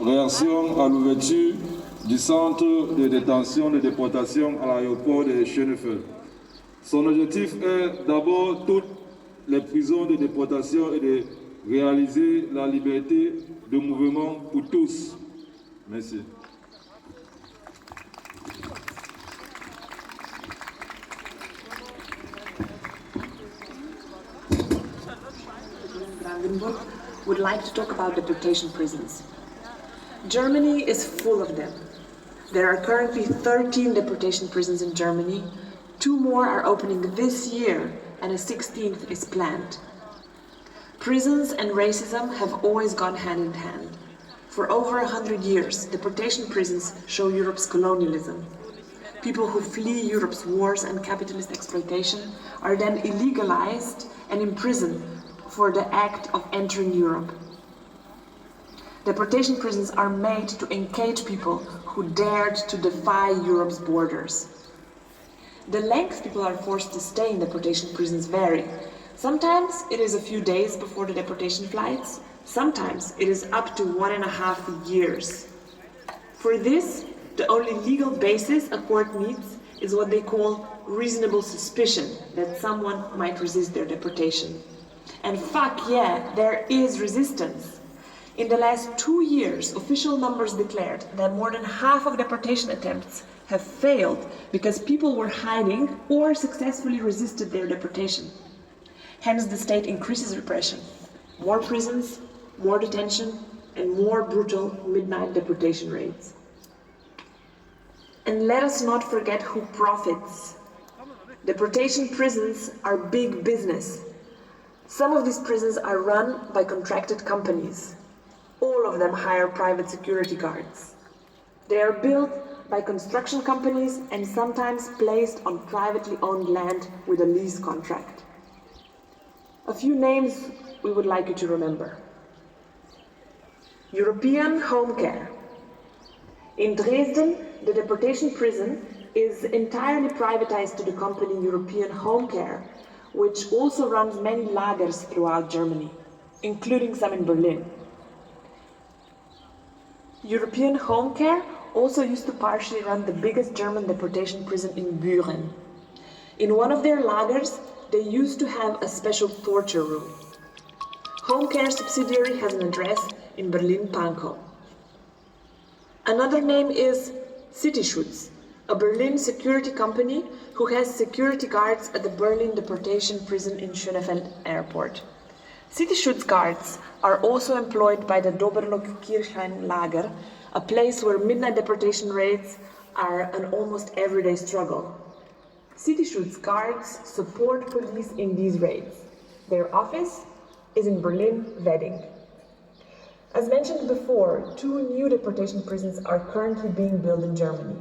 Réaction à l'ouverture du centre de détention de déportation à l'aéroport de Schönefeld. Son objectif est d'abord toutes les prisons de déportation et de réaliser la liberté de mouvement pour tous. Merci. Brandenburg would like to talk about deportation prisons. Germany is full of them. There are currently 13 deportation prisons in Germany. 2 more are opening this year, and a 16th is planned. Prisons and racism have always gone hand in hand. For over 100 years, deportation prisons show Europe's colonialism. People who flee Europe's wars and capitalist exploitation are then illegalized and imprisoned for the act of entering Europe. Deportation prisons are made to encage people who dared to defy Europe's borders. The length people are forced to stay in deportation prisons vary. Sometimes it is a few days before the deportation flights. Sometimes it is up to 1.5 years. For this, the only legal basis a court needs is what they call reasonable suspicion that someone might resist their deportation. And fuck yeah, there is resistance. In the last 2 years, official numbers declared that more than half of deportation attempts have failed because people were hiding or successfully resisted their deportation. Hence, the state increases repression. More prisons, more detention, and more brutal midnight deportation raids. And let us not forget who profits. Deportation prisons are big business. Some of these prisons are run by contracted companies. All of them hire private security guards. They are built by construction companies and sometimes placed on privately owned land with a lease contract. A few names we would like you to remember. European Home Care. In Dresden, the deportation prison is entirely privatized to the company European Home Care, which also runs many lagers throughout Germany, including some in Berlin. European Home Care also used to partially run the biggest German deportation prison in Büren. In one of their lagers, they used to have a special torture room. Home Care subsidiary has an address in Berlin-Pankow. Another name is Cityschutz, a Berlin security company who has security guards at the Berlin deportation prison in Schönefeld airport. Cityschutz guards are also employed by the Doberlock-Kirchhain lager, a place where midnight deportation raids are an almost everyday struggle. Cityschutz guards support police in these raids. Their office is in Berlin-Wedding. As mentioned before, 2 new deportation prisons are currently being built in Germany.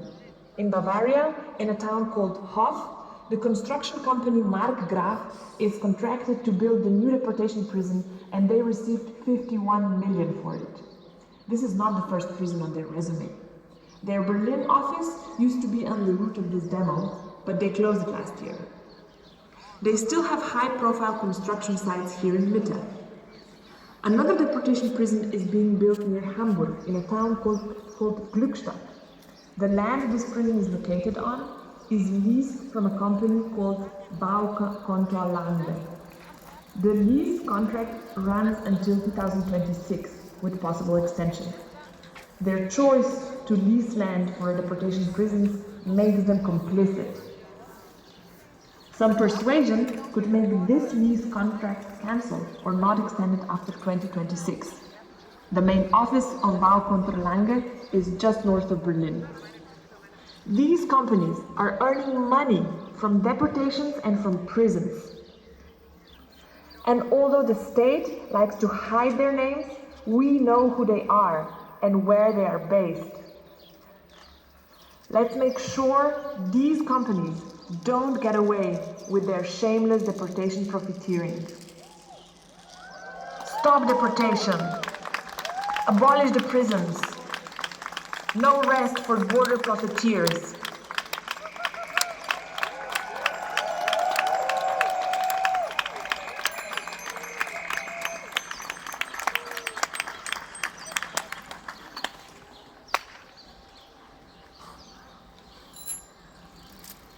In Bavaria, in a town called Hof, the construction company Markgraf is contracted to build the new deportation prison, and they received 51 million for it. This is not the first prison on their resume. Their Berlin office used to be on the route of this demo, but they closed it last year. They still have high-profile construction sites here in Mitte. Another deportation prison is being built near Hamburg, in a town called Glückstadt. The land this prison is located on is leased from a company called Baukontorlande. The lease contract runs until 2026, with possible extension. Their choice to lease land for a deportation prison makes them complicit. Some persuasion could make this lease contract cancelled or not extended after 2026. The main office of Baukontorlande is just north of Berlin. These companies are earning money from deportations and from prisons. And although the state likes to hide their names, we know who they are and where they are based. Let's make sure these companies don't get away with their shameless deportation profiteering. Stop deportation. Abolish the prisons. No rest for border profiteers.